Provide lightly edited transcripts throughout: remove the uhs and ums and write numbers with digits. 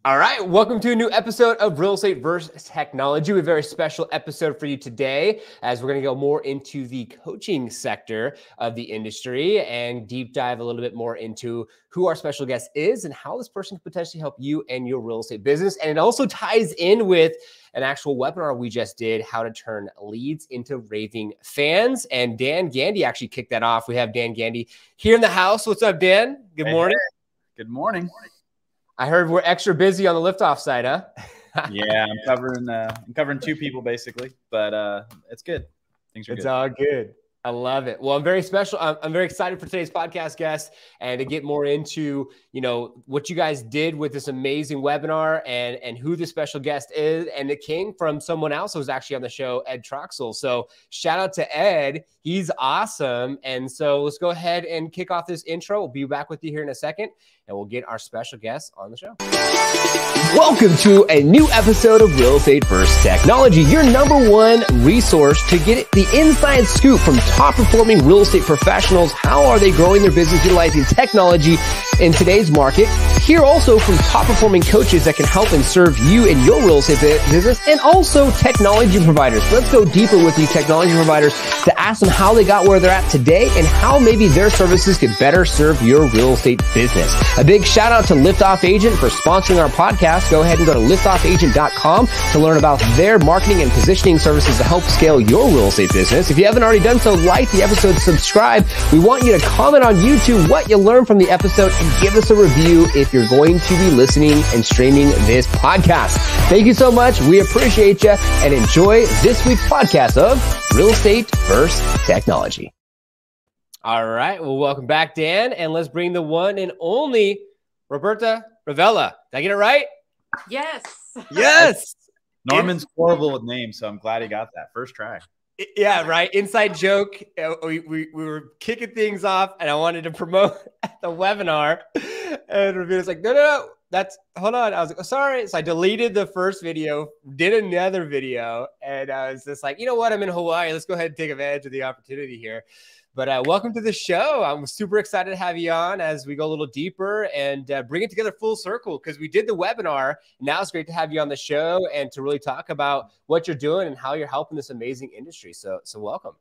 All right, welcome to a new episode of Real Estate versus Technology. We have a very special episode for you today as we're going to go more into the coaching sector of the industry and deep dive a little bit more into who our special guest is and how this person can potentially help you and your real estate business. And it also ties in with an actual webinar we just did, how to turn leads into raving fans. And Dan Gandy actually kicked that off. We have Dan Gandy here in the house. What's up, Dan? Good morning. Hey. Good morning. I heard we're extra busy on the liftoff side, huh? Yeah, I'm covering two people basically, but it's good. Things are good. It's all good. I love it. Well, I'm very special. I'm very excited for today's podcast guest and to get more into, what you guys did with this amazing webinar and who the special guest is. And it came from someone else who was actually on the show, Ed Troxel. So shout out to Ed. He's awesome. And so let's go ahead and kick off this intro. We'll be back with you here in a second and we'll get our special guest on the show. Welcome to a new episode of Real Estate versus Technology, your number one resource to get the inside scoop from top performing real estate professionals. How are they growing their business utilizing technology in today's market? Hear also from top performing coaches that can help and serve you in your real estate business, and also technology providers. Let's go deeper with these technology providers to ask them how they got where they're at today and how maybe their services could better serve your real estate business. A big shout out to Liftoff Agent for sponsoring our podcast. Go ahead and go to liftoffagent.com to learn about their marketing and positioning services to help scale your real estate business. If you haven't already done so, like the episode, subscribe. We want you to comment on YouTube what you learned from the episode and give us a review if you're going to be listening and streaming this podcast. Thank you so much. We appreciate you and enjoy this week's podcast of Real Estate versus Technology. All right. Well, welcome back, Dan. And let's bring the one and only Roberta Ravella. Did I get it right? Yes. Yes. Norman's horrible with names, so I'm glad he got that first try. Yeah, right. Inside joke. We were kicking things off, and I wanted to promote the webinar. And Ravina's like, no. Hold on. I was like, oh, sorry. So I deleted the first video, did another video, and I was just like, you know what? I'm in Hawaii. Let's go ahead and take advantage of the opportunity here. But welcome to the show. I'm super excited to have you on as we go a little deeper and bring it together full circle because we did the webinar. Now it's great to have you on the show and to really talk about what you're doing and how you're helping this amazing industry. So welcome.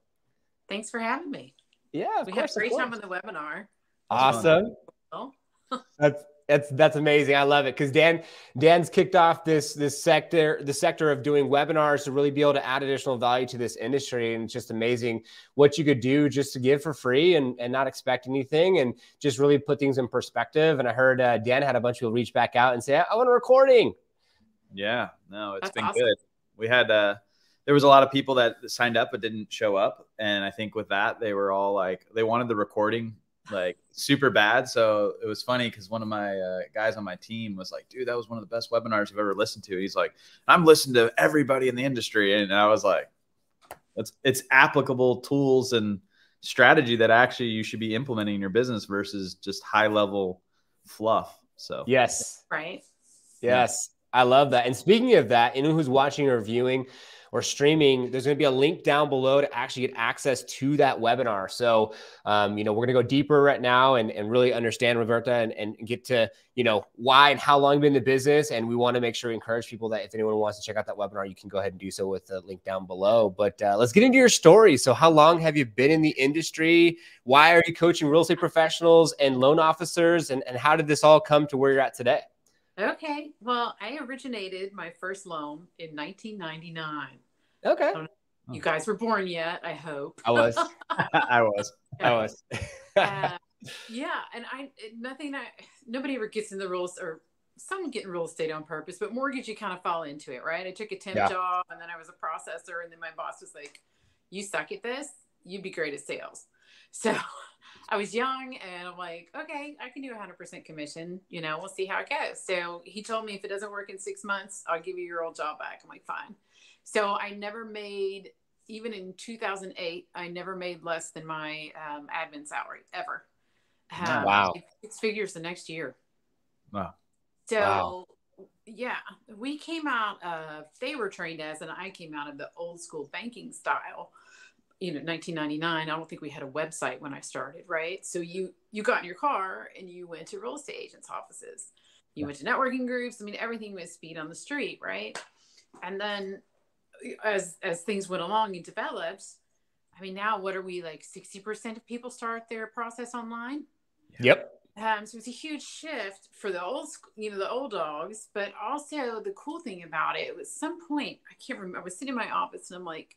Thanks for having me. Yeah, we had a great time on the webinar. Awesome. That's amazing. I love it because Dan's kicked off the sector of doing webinars to really be able to add additional value to this industry. And it's just amazing what you could do just to give for free and not expect anything and just really put things in perspective. And I heard Dan had a bunch of people reach back out and say, I want a recording. Yeah, no, it's been awesome. Good. We had, there was a lot of people that signed up but didn't show up. And I think with that, they were all like, they wanted the recording like super bad. So it was funny because one of my guys on my team was like, dude, that was one of the best webinars I've ever listened to. He's like, I'm listening to everybody in the industry. And I was like, it's applicable tools and strategy that actually you should be implementing in your business versus just high level fluff. So yes. Right. Yes. I love that. And speaking of that, anyone who's watching or viewing or streaming, there's going to be a link down below to actually get access to that webinar. So, we're going to go deeper right now and really understand Roberta and get to, why and how long you've been in the business. And we want to make sure we encourage people that if anyone wants to check out that webinar, you can go ahead and do so with the link down below. But let's get into your story. So how long have you been in the industry? Why are you coaching real estate professionals and loan officers? And how did this all come to where you're at today? Okay. Well, I originated my first loan in 1999. Okay. You guys were born yet, I hope. I was. I was. Yeah. And nobody ever gets in the rules, or some get in real estate on purpose, but mortgage, you kind of fall into it, right? I took a temp job and then I was a processor. And then my boss was like, you suck at this. You'd be great at sales. So I was young and I'm like, okay, I can do 100% commission. We'll see how it goes. So he told me if it doesn't work in 6 months, I'll give you your old job back. I'm like, fine. So I never made, even in 2008, I never made less than my admin salary ever. Wow. 6 figures the next year. Wow. So yeah, we came out of, they were trained as, and I came out of the old school banking style. 1999, I don't think we had a website when I started, right? So you got in your car and you went to real estate agents' offices. You went to networking groups. I mean, everything was speed on the street, right? And then as things went along and developed, I mean, now what are we, like 60% of people start their process online? Yep. So it's a huge shift for the old, the old dogs, but also the cool thing about it was some point, I can't remember, I was sitting in my office and I'm like,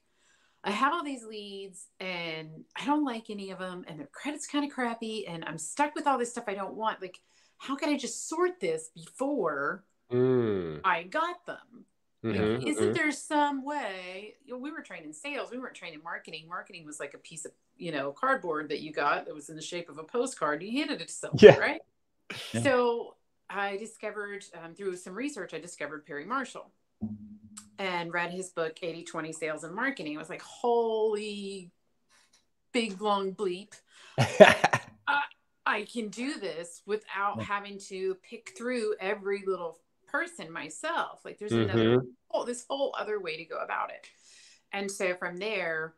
I have all these leads and I don't like any of them and their credit's kind of crappy and I'm stuck with all this stuff I don't want. Like, how can I just sort this before I got them? Like, isn't there some way? We were trained in sales. We weren't trained in marketing. Marketing was like a piece of, cardboard that you got that was in the shape of a postcard. You handed it to someone, right? Yeah. So I discovered, through some research, I discovered Perry Marshall and read his book, 80/20 Sales and Marketing. I was like, holy big, long bleep. I can do this without having to pick through every little person myself. Like, there's this whole other way to go about it. And so from there,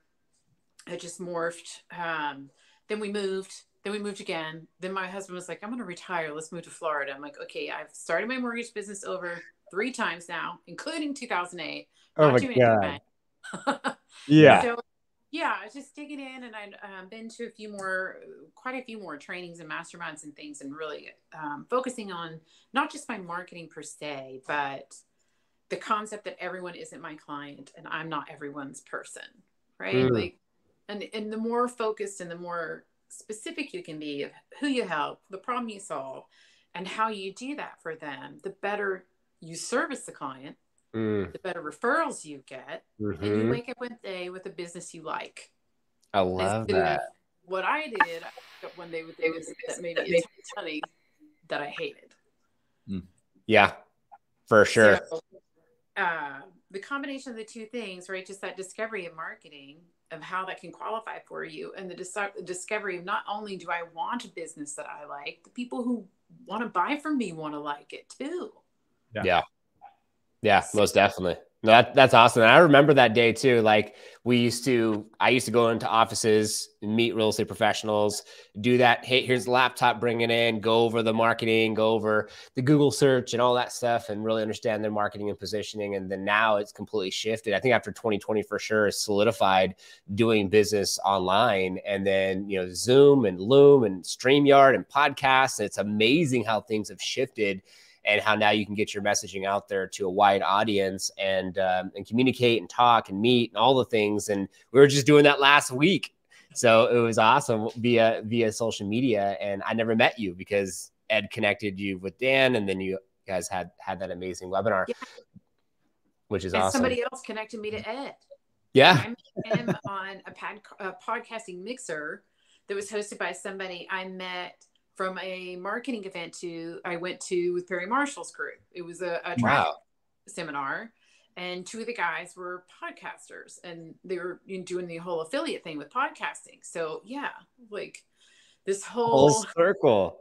it just morphed. Then we moved again. Then my husband was like, I'm going to retire. Let's move to Florida. I'm like, okay, I've started my mortgage business over 3 times now, including 2008. Oh my God. Yeah. So, yeah, I was just digging in, and I'd been to quite a few more trainings and masterminds and things, and really focusing on not just my marketing per se, but the concept that everyone isn't my client and I'm not everyone's person, right? Like, and the more focused and the more specific you can be of who you help, the problem you solve, and how you do that for them, the better you service the client, the better referrals you get, and you wake up one day with a business you like. I love that. What I did, I woke up one day with a business that maybe it's funny that I hated. Yeah, for sure. So, the combination of the two things, right? Just that discovery of marketing of how that can qualify for you, and the discovery of not only do I want a business that I like, the people who want to buy from me want to like it too. Yeah, most definitely. No, that's awesome. And I remember that day too. Like, I used to go into offices and meet real estate professionals, do that. Hey, here's the laptop, bring it in, go over the marketing, go over the Google search and all that stuff, and really understand their marketing and positioning. And then now it's completely shifted. I think after 2020 for sure is solidified doing business online, and then, Zoom and Loom and StreamYard and podcasts. It's amazing how things have shifted, and how now you can get your messaging out there to a wide audience and communicate and talk and meet and all the things. And we were just doing that last week. So it was awesome via social media. And I never met you because Ed connected you with Dan, and then you guys had that amazing webinar, which is awesome. Somebody else connected me to Ed. Yeah. I met him on a podcasting mixer that was hosted by somebody I met from a marketing event I went to with Perry Marshall's group. It was a track seminar, and 2 of the guys were podcasters, and they were doing the whole affiliate thing with podcasting. So yeah, like this whole circle.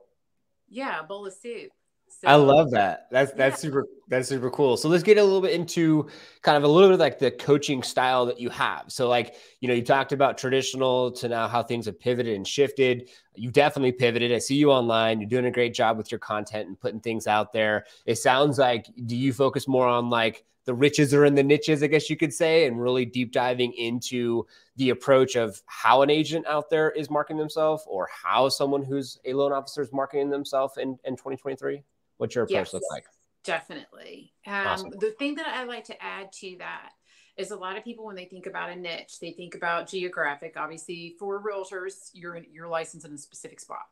Yeah, bowl of soup. So, I love that. That's super cool. So let's get a little bit into kind of a little bit like the coaching style that you have. So like, you talked about traditional to now how things have pivoted and shifted. You definitely pivoted. I see you online. You're doing a great job with your content and putting things out there. It sounds like, do you focus more on like the riches are in the niches, I guess you could say, and really deep diving into the approach of how an agent out there is marketing themselves, or how someone who's a loan officer is marketing themselves in 2023? What's your approach look like? Definitely. Awesome. The thing that I like to add to that is a lot of people, when they think about a niche, they think about geographic. Obviously, for realtors, you're licensed in a specific spot.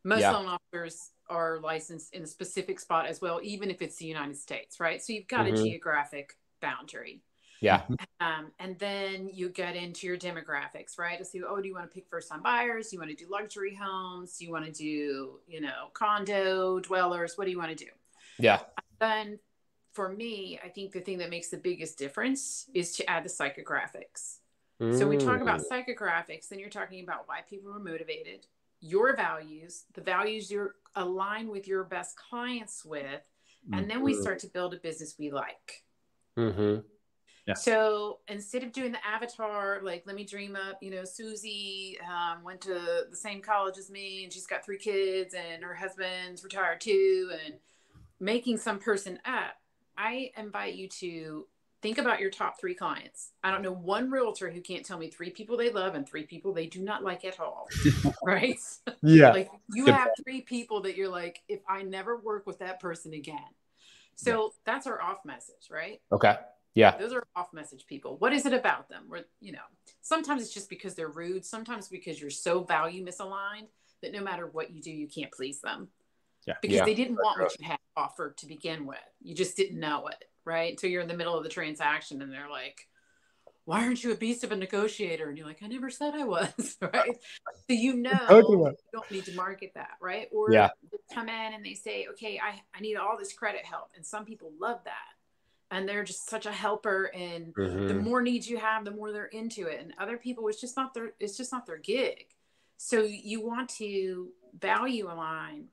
Most loan officers are licensed in a specific spot as well, even if it's the United States, right? So you've got a geographic boundary. Yeah. And then you get into your demographics, right? To see, do you want to pick first-time buyers? Do you want to do luxury homes? Do you want to do, condo dwellers? What do you want to do? Yeah. Then for me, I think the thing that makes the biggest difference is to add the psychographics. So we talk about psychographics, then you're talking about why people are motivated, your values, the values you're aligned with your best clients with, and then we start to build a business we like. Yeah. So instead of doing the avatar, like, let me dream up, Susie went to the same college as me, and she's got 3 kids, and her husband's retired too, and making some person up, I invite you to think about your top 3 clients. I don't know one realtor who can't tell me 3 people they love and 3 people they do not like at all. Right? Yeah. Like you have 3 people that you're like, if I never work with that person again. So that's our off message, right? Okay. Yeah. Those are off message people. What is it about them? Where, you know, sometimes it's just because they're rude. Sometimes because you're so value misaligned that no matter what you do, you can't please them. Yeah. Because they didn't want what you had offered to begin with. You just didn't know it, right? So you're in the middle of the transaction and they're like, why aren't you a beast of a negotiator? And you're like, I never said I was, right? So you know, you don't need to market that, right? Or they come in and they say, okay, I need all this credit help. And some people love that. And they're just such a helper. And the more needs you have, the more they're into it. And other people, it's just not their gig. So you want to value align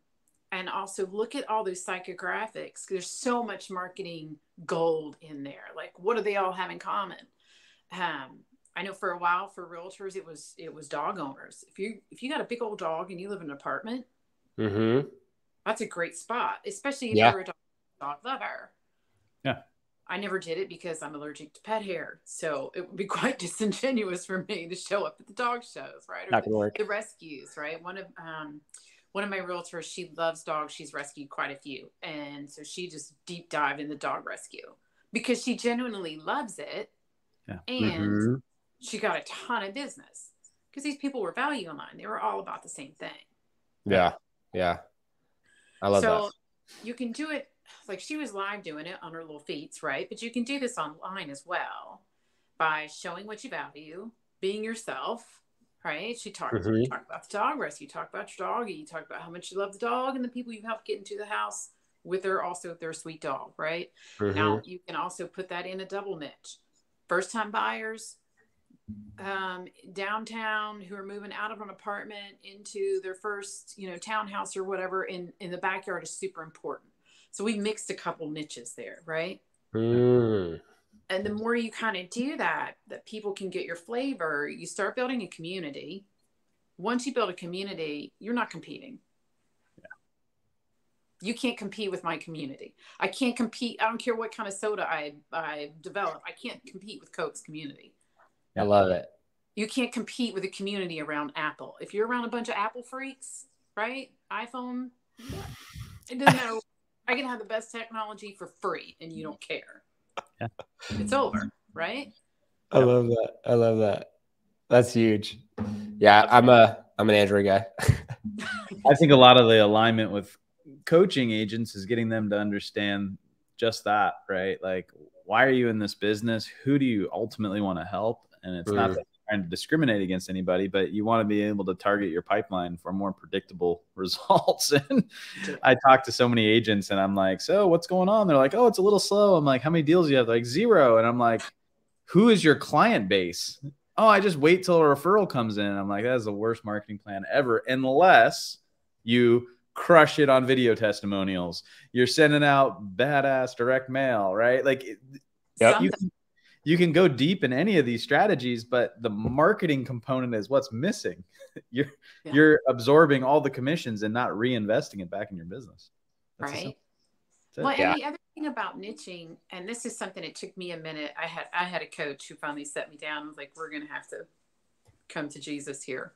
and also look at all those psychographics. There's so much marketing gold in there. Like, what do they all have in common? I know for a while for realtors, it was dog owners. If you got a big old dog and you live in an apartment, that's a great spot, especially if you're a dog lover. Yeah. I never did it because I'm allergic to pet hair. So it would be quite disingenuous for me to show up at the dog shows, right? Or the rescues, right? One of my realtors, she loves dogs. She's rescued quite a few. And so she just deep dived in the dog rescue because she genuinely loves it. Yeah. And she got a ton of business because these people were value aligned. They were all about the same thing. Yeah. Yeah. I love that. So you can do it. Like she was live doing it on her little feeds, right? But you can do this online as well by showing what you value, being yourself, right? She talked about the dog rescue, talk about your doggy, you talk about how much you love the dog and the people you helped get into the house with her, also their sweet dog, right? Now you can also put that in a double niche. First time buyers, downtown who are moving out of an apartment into their first, townhouse or whatever in the backyard is super important. So we mixed a couple niches there, right? And the more you kind of do that people can get your flavor, you start building a community. Once you build a community, you're not competing. You can't compete with my community. I can't compete. I don't care what kind of soda I develop. I can't compete with Coke's community. I love it. You can't compete with a community around Apple. If you're around a bunch of Apple freaks, right? iPhone, it doesn't matter. I can have the best technology for free and you don't care. Yeah. It's over, right? I love that. I love that. That's huge. Yeah, I'm an Android guy. I think a lot of the alignment with coaching agents is getting them to understand just that, right? Like, why are you in this business? Who do you ultimately want to help? And it's not that you're trying to discriminate against anybody, but you want to be able to target your pipeline for more predictable results. And I talk to so many agents and I'm like, so what's going on? They're like, oh, it's a little slow. I'm like, how many deals do you have? They're like 0. And I'm like, who is your client base? Oh, I just wait till a referral comes in. I'm like, that is the worst marketing plan ever, unless you crush it on video testimonials. You're sending out badass direct mail, right? Like, you can go deep in any of these strategies, but the marketing component is what's missing. You're absorbing all the commissions and not reinvesting it back in your business. That's right. Well, and the other thing about niching, and this is something, it took me a minute. I had a coach who finally set me down and was like, we're going to have to come to Jesus here,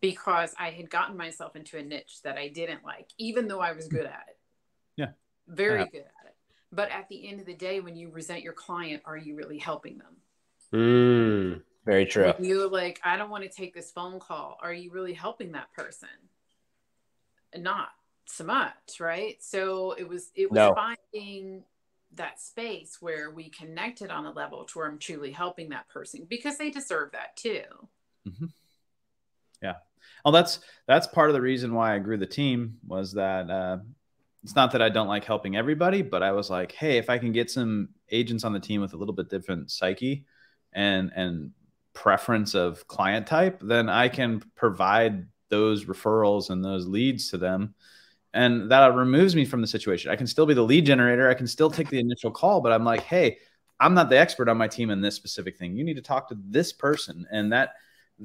because I had gotten myself into a niche that I didn't like, even though I was good at it. Yeah. Very good at it. But at the end of the day, when you resent your client, are you really helping them? Very true. When you're like, I don't want to take this phone call, are you really helping that person? Not so much, right? So it was finding that space where we connected on a level to where I'm truly helping that person, because they deserve that too. Yeah. Well, that's part of the reason why I grew the team, was that it's not that I don't like helping everybody, but I was like, hey, if I can get some agents on the team with a little bit different psyche and preference of client type, then I can provide those referrals and those leads to them. And that removes me from the situation. I can still be the lead generator. I can still take the initial call, but I'm like, hey, I'm not the expert on my team in this specific thing. You need to talk to this person. And that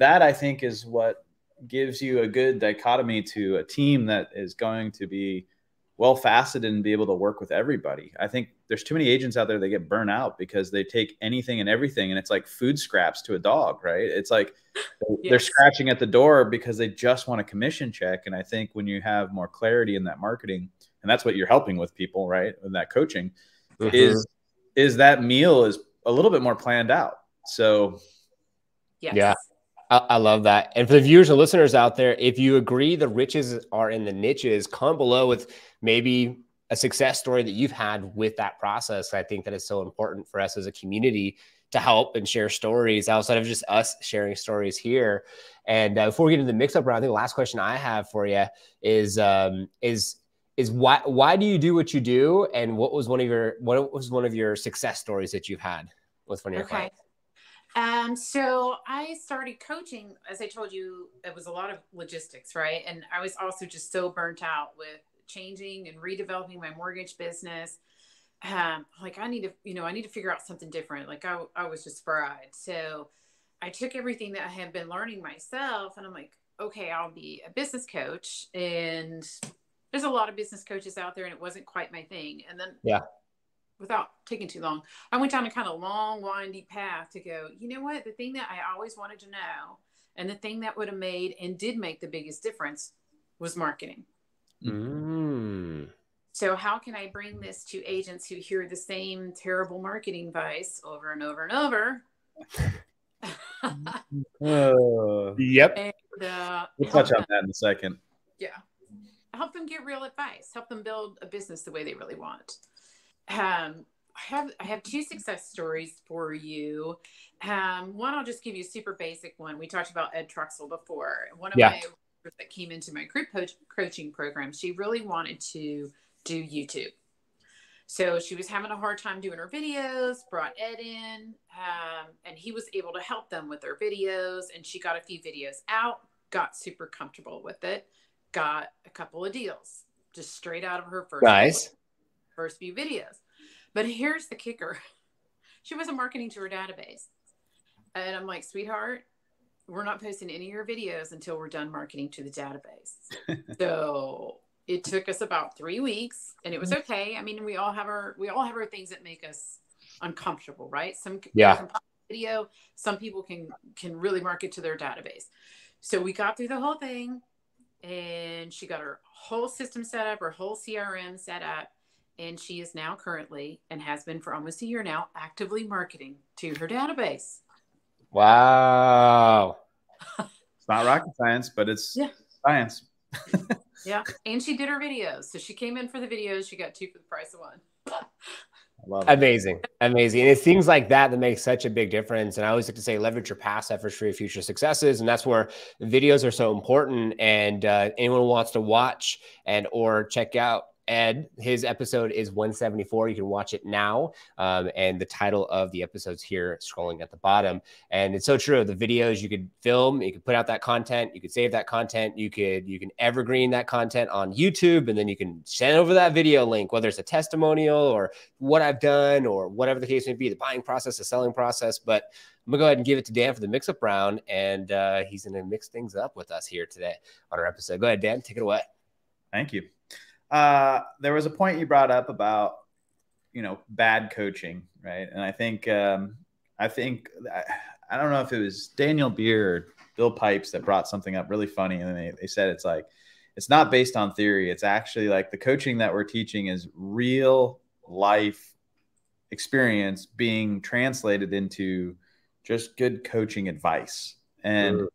I think is what gives you a good dichotomy to a team that is going to be well faceted and be able to work with everybody. I think there's too many agents out there that get burnt out because they take anything and everything, and it's like food scraps to a dog, right? It's like they're scratching at the door because they just want a commission check. And I think when you have more clarity in that marketing, and that's what you're helping with people, right? In that coaching, is that meal is a little bit more planned out. So yeah. I love that. And for the viewers and listeners out there, if you agree the riches are in the niches, comment below with maybe a success story that you've had with that process. I think that is so important for us as a community to help and share stories outside of just us sharing stories here. And before we get into the mix-up round, I think the last question I have for you is why do you do what you do, and what was one of your success stories that you've had with one of your clients? So I started coaching, as I told you, it was a lot of logistics, right? And I was also just so burnt out with changing and redeveloping my mortgage business. Like I need to figure out something different. Like I was just fried. So I took everything that I had been learning myself, and I'm like, okay, I'll be a business coach. And there's a lot of business coaches out there, and it wasn't quite my thing. And then without taking too long, I went down a kind of long, windy path to go, you know what? The thing that I always wanted to know, and the thing that would have made and did make the biggest difference, was marketing. So how can I bring this to agents who hear the same terrible marketing advice over and over and over? Yep. And, we'll touch on that in a second. Yeah. Help them get real advice. Help them build a business the way they really want. I have two success stories for you. One, I'll just give you a super basic one. We talked about Ed Truxell before. One of my that came into my group coaching program, she really wanted to do YouTube. So she was having a hard time doing her videos, brought Ed in, and he was able to help them with their videos. And she got a few videos out, got super comfortable with it, got a couple of deals just straight out of her first few videos. But here's the kicker. She wasn't marketing to her database. And I'm like, sweetheart, we're not posting any of your videos until we're done marketing to the database. So it took us about 3 weeks, and it was okay. I mean, we all have our things that make us uncomfortable, right? Some can pop video, some people can really market to their database. So we got through the whole thing, and she got her whole system set up, her whole CRM set up. And she is now currently, and has been for almost a year now, actively marketing to her database. Wow. It's not rocket science, but it's science. Yeah. And she did her videos. So she came in for the videos. She got 2 for the price of 1. I love it. Amazing. And it's things like that make such a big difference. And I always like to say, leverage your past efforts for your future successes. And that's where videos are so important. And anyone who wants to watch or check out Ed, his episode is 174. You can watch it now. And the title of the episode's here scrolling at the bottom. And it's so true. The videos you could film, you could put out that content, you could save that content, you can evergreen that content on YouTube, and then you can send over that video link, whether it's a testimonial or what I've done or whatever the case may be, the buying process, the selling process. But I'm gonna go ahead and give it to Dan for the mix-up round, and he's gonna mix things up with us here today on our episode. Go ahead, Dan, take it away. Thank you. There was a point you brought up about, bad coaching, right? And I think I don't know if it was Daniel Beer or Bill Pipes that brought something up really funny. And they said, it's not based on theory. It's actually like the coaching that we're teaching is real life experience being translated into just good coaching advice. And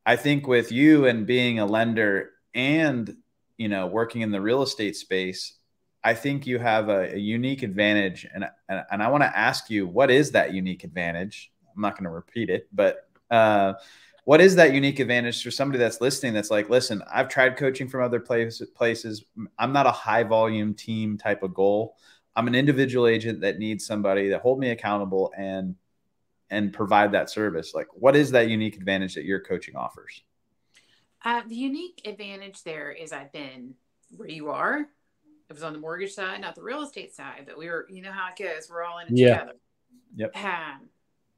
I think with you and being a lender and working in the real estate space, I think you have a unique advantage. And I want to ask you, what is that unique advantage? I'm not going to repeat it, but what is that unique advantage for somebody that's listening that's like, listen, I've tried coaching from other places. I'm not a high volume team type of goal. I'm an individual agent that needs somebody to hold me accountable and provide that service. Like, what is that unique advantage that your coaching offers? The unique advantage there is I've been where you are. It was on the mortgage side, not the real estate side, but we were, you know how it goes. We're all in it together. Yep.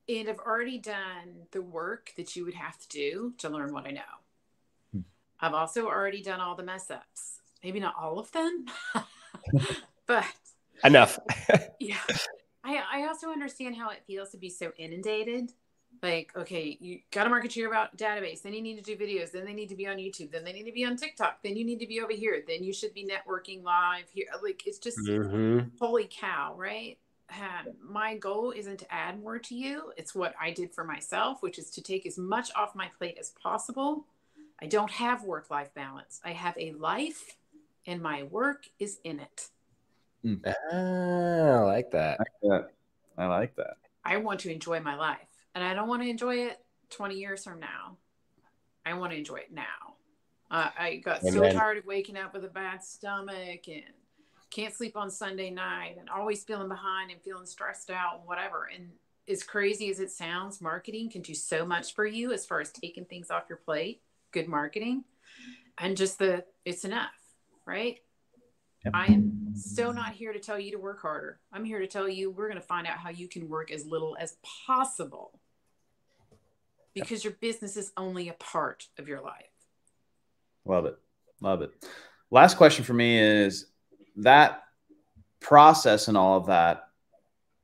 And I've already done the work that you would have to do to learn what I know. I've also already done all the mess ups. maybe not all of them, but enough. yeah. I also understand how it feels to be so inundated. Like, okay, you got to market your about database. Then you need to do videos. Then they need to be on YouTube. Then they need to be on TikTok. Then you need to be over here. Then you should be networking live here. Like, it's just holy cow, right? My goal isn't to add more to you. It's what I did for myself, which is to take as much off my plate as possible. I don't have work-life balance. I have a life, and my work is in it. I like that. I like that. I want to enjoy my life, and I don't want to enjoy it 20 years from now. I want to enjoy it now. I got so tired of waking up with a bad stomach and can't sleep on Sunday night and always feeling behind and feeling stressed out and whatever. And as crazy as it sounds, marketing can do so much for you as far as taking things off your plate, good marketing, and just it's enough, right? Yep. I am still not here to tell you to work harder. I'm here to tell you we're going to find out how you can work as little as possible, because your business is only a part of your life. Love it. Love it. Last question for me is that process and all of that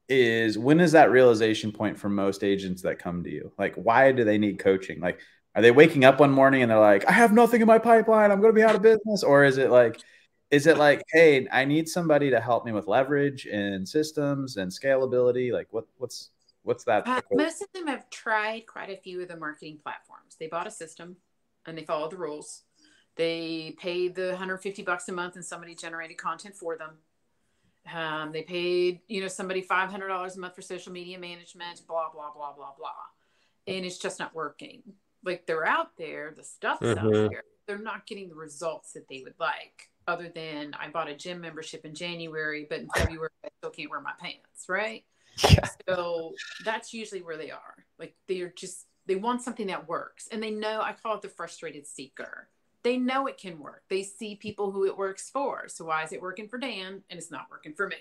is, when is that realization point for most agents that come to you? Like, why do they need coaching? Like, are they waking up one morning and they're like, I have nothing in my pipeline, I'm going to be out of business? Or is it like, hey, I need somebody to help me with leverage and systems and scalability? Like, what's that? Most of them have tried quite a few of the marketing platforms. They bought a system and they followed the rules. They paid the $150 a month and somebody generated content for them. They paid, somebody $500 a month for social media management, blah, blah, blah, blah, blah. And it's just not working. Like, they're out there, the stuff's out there. They're not getting the results that they would like, other than I bought a gym membership in January, but in February I still can't wear my pants, right? Yeah. So that's usually where they are. Like, they want something that works. And they know, I call it the frustrated seeker. They know it can work. They see people who it works for. So why is it working for Dan and it's not working for me?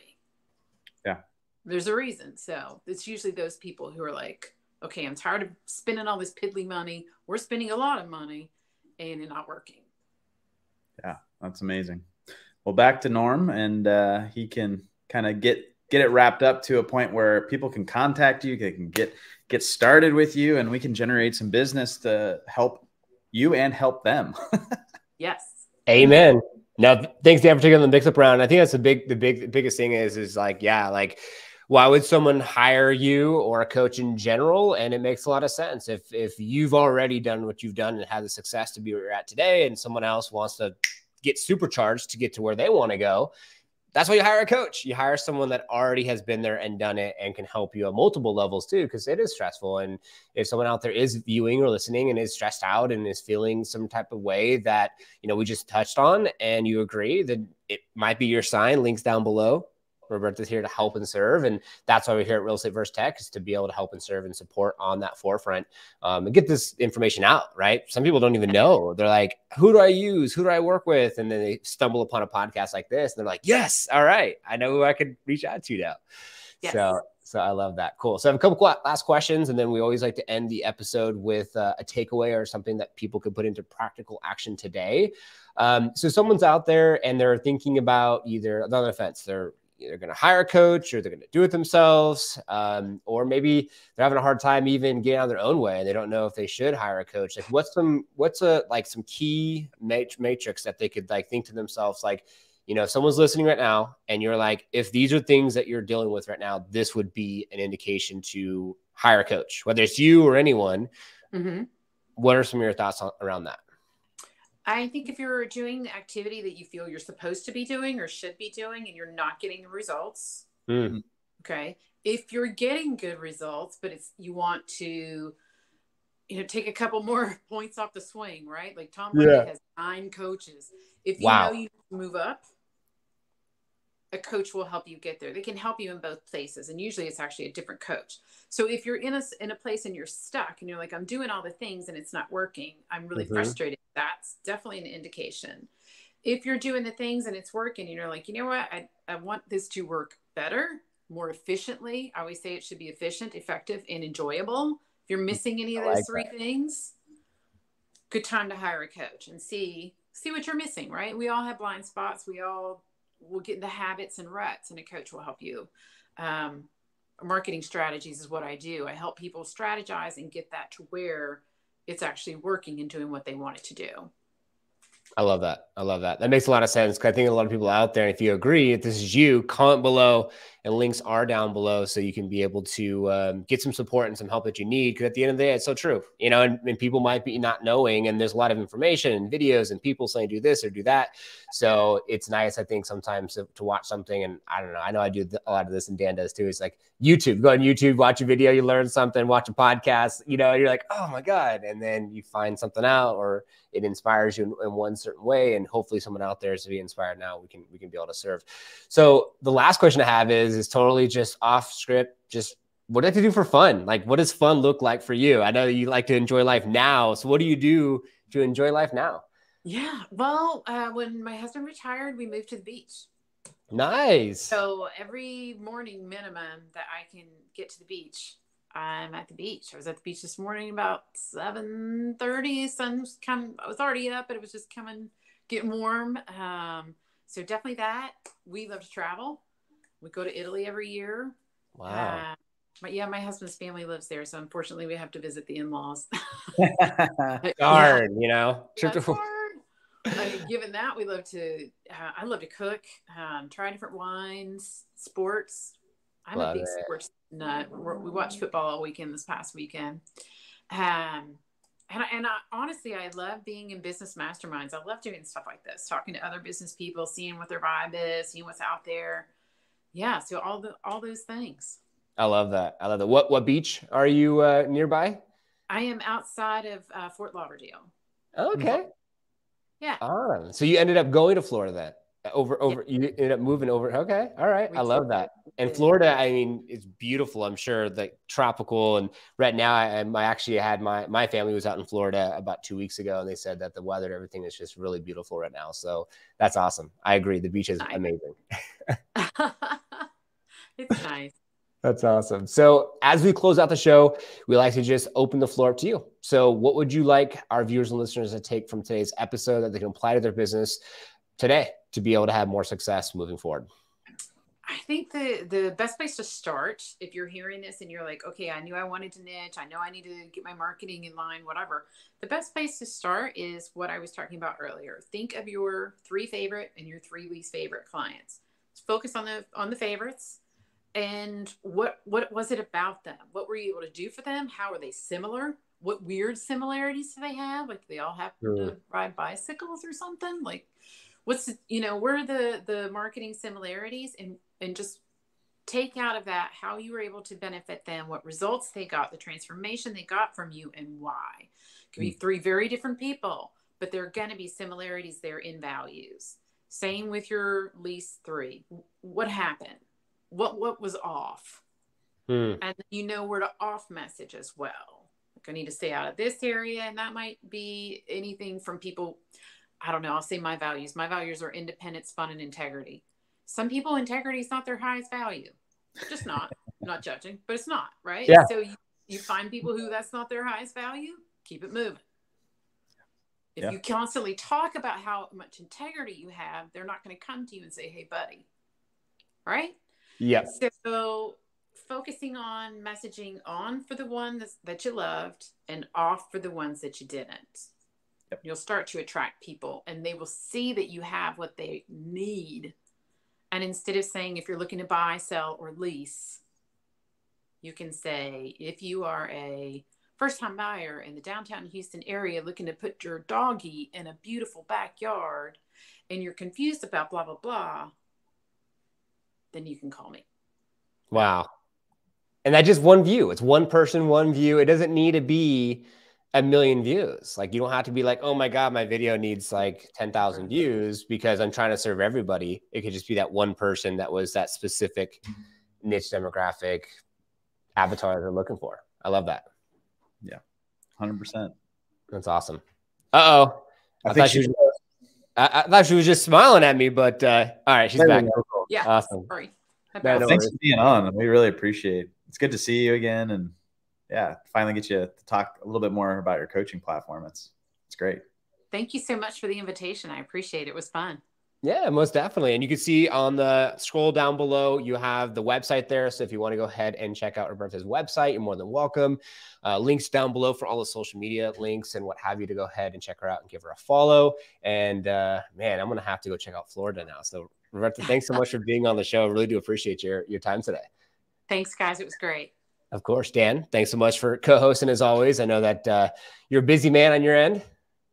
Yeah. There's a reason. So it's usually those people who are like, okay, I'm tired of spending all this piddly money. We're spending a lot of money and it's not working. Yeah, that's amazing. Well, back to Norm, and he can kind of get it wrapped up to a point where people can contact you, they can get started with you, and we can generate some business to help you and help them. Yes. Amen. Now, thanks, Dan, for taking the mix up round. I think that's the biggest thing is like, yeah, like, why would someone hire you or a coach in general? And it makes a lot of sense. If you've already done what you've done and had the success to be where you're at today, and someone else wants to get supercharged to get to where they want to go, that's why you hire a coach. You hire someone that already has been there and done it and can help you at multiple levels too, because it is stressful. And if someone out there is viewing or listening and is stressed out and is feeling some type of way that, we just touched on, and you agree, then it might be your sign. Links down below. Roberta's here to help and serve. And that's why we're here at Real Estate vs. Tech, is to be able to help and serve and support on that forefront, and get this information out, right? Some people don't even know. They're like, who do I use? Who do I work with? And then they stumble upon a podcast like this and they're like, yes, all right, I know who I could reach out to now. Yes. So I love that. Cool. So I have a couple last questions, and then we always like to end the episode with a takeaway or something that people could put into practical action today. So someone's out there and they're thinking about either, on the fence, they're going to hire a coach, or they're going to do it themselves. Or maybe they're having a hard time even getting out of their own way, and they don't know if they should hire a coach. Like, what's some key matrix that they could think to themselves, like, if someone's listening right now and you're like, if these are things that you're dealing with right now, this would be an indication to hire a coach, whether it's you or anyone. What are some of your thoughts around that? I think if you're doing the activity that you feel you're supposed to be doing or should be doing, and you're not getting the results, okay. If you're getting good results, but you want to, take a couple more points off the swing, right? Like Tom Brady has 9 coaches. If you know you move up, a coach will help you get there. They can help you in both places, and usually it's actually a different coach. So if you're in a place and you're stuck and you're like, I'm doing all the things and it's not working, I'm really frustrated, that's definitely an indication. If you're doing the things and it's working and you're like, you know what, I want this to work better, more efficiently. I always say it should be efficient, effective, and enjoyable. If you're missing any of those 3 things, good time to hire a coach and see see what you're missing, right? We all have blind spots. We all will get into habits and ruts, and a coach will help you. Marketing strategies is what I do. I help people strategize and get that to where it's actually working and doing what they want it to do. I love that. I love that. That makes a lot of sense. Cause I think a lot of people out there, if you agree, if this is you, comment below, and links are down below so you can be able to get some support and some help that you need. Cause at the end of the day, it's so true, you know, and people might be not knowing, and there's a lot of information and videos and people saying do this or do that. So it's nice, I think, sometimes to watch something. And I don't know, I know I do a lot of this, and Dan does too. It's like YouTube, go on YouTube, watch a video, you learn something, watch a podcast, you know, you're like, oh my God. And then you find something out, or it inspires you in one certain way. And hopefully someone out there is to be inspired now. We can be able to serve. So the last question I have is totally just off script. Just what do you have to do for fun? Like, what does fun look like for you? I know you like to enjoy life now. So what do you do to enjoy life now? Yeah. Well, when my husband retired, we moved to the beach. Nice. So every morning minimum that I can get to the beach, I'm at the beach. I was at the beach this morning about 7:30. Sun's come. I was already up, but it was just getting warm. So definitely that. We love to travel. We go to Italy every year. Wow. My husband's family lives there, so unfortunately we have to visit the in-laws. Darn, you know. That's hard. Given that, we love to. I love to cook, try different wines, sports. I'm a big sports nut. We watched football all weekend this past weekend. And honestly, I love being in business masterminds. I love doing stuff like this, talking to other business people, seeing what their vibe is, seeing what's out there. Yeah. So all those things. I love that. I love that. What beach are you nearby? I am outside of Fort Lauderdale. Okay. Yeah. So you ended up going to Florida then? You ended up moving over. Okay. All right. I love that. And Florida, I mean, it's beautiful. I'm sure, like tropical. And right now I actually had my family was out in Florida about 2 weeks ago, and they said that the weather and everything is just really beautiful right now. So that's awesome. I agree. The beach is amazing. It's nice. That's awesome. So as we close out the show, we like to just open the floor up to you. So what would you like our viewers and listeners to take from today's episode that they can apply to their business today to be able to have more success moving forward? I think the best place to start, if you're hearing this and you're like, okay, I knew I wanted to niche, I know I need to get my marketing in line, whatever. The best place to start is what I was talking about earlier. Think of your 3 favorite and your 3 least favorite clients. Focus on the favorites. And what was it about them? What were you able to do for them? How are they similar? What weird similarities do they have? Like, do they all have to ride bicycles or something? Like, what's, where are the marketing similarities? And just take out of that how you were able to benefit them, what results they got, the transformation they got from you, and why. It could be 3 very different people, but there are going to be similarities there in values. Same with your least 3. What happened? What was off? And where to off message as well. Like, I need to stay out of this area. And that might be anything from people. I don't know. I'll say my values. My values are independence, fun, and integrity. Some people, integrity is not their highest value. Just not. I'm not judging, but it's not, right? Yeah. So you find people who that's not their highest value, keep it moving. If you constantly talk about how much integrity you have, they're not going to come to you and say, hey, buddy. Right? Yeah. So focusing on messaging on for the ones that you loved and off for the ones that you didn't. Yep. You'll start to attract people, and they will see that you have what they need. And instead of saying, if you're looking to buy, sell, or lease, you can say, if you are a first-time buyer in the downtown Houston area looking to put your doggy in a beautiful backyard and you're confused about blah, blah, blah, then you can call me. Wow. And that's just one view. It's one person, one view. It doesn't need to be 1 million views. Like, you don't have to be like, oh my God, my video needs like 10,000 views because I'm trying to serve everybody. It could just be that one person that was that specific niche demographic avatar they're looking for. I love that. Yeah. 100%. That's awesome. Uh-oh. I thought she was just smiling at me, but all right, she's back. Yeah. Awesome. Sorry. Thanks for being on. We really appreciate it. It's good to see you again, and finally get you to talk a little bit more about your coaching platform. It's great. Thank you so much for the invitation. I appreciate it. It was fun. Yeah, most definitely. And you can see on the scroll down below, you have the website there. So if you want to go ahead and check out Roberta's website, you're more than welcome. Links down below for all the social media links and what have you to go ahead and check her out and give her a follow. And man, I'm going to have to go check out Florida now. So Roberta, thanks so much for being on the show. I really do appreciate your time today. Thanks, guys. It was great. Of course, Dan, thanks so much for co-hosting as always. I know that you're a busy man on your end.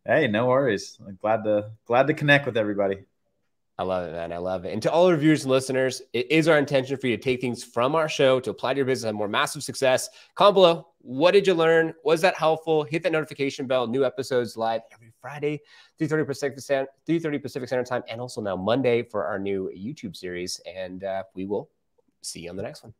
Hey, no worries. I'm glad to connect with everybody. I love it, man. I love it. And to all our viewers and listeners, it is our intention for you to take things from our show to apply to your business and have more massive success. Comment below. What did you learn? Was that helpful? Hit that notification bell. New episodes live every Friday, 3:30 Pacific Standard Time, and also now Monday for our new YouTube series. And we will see you on the next one.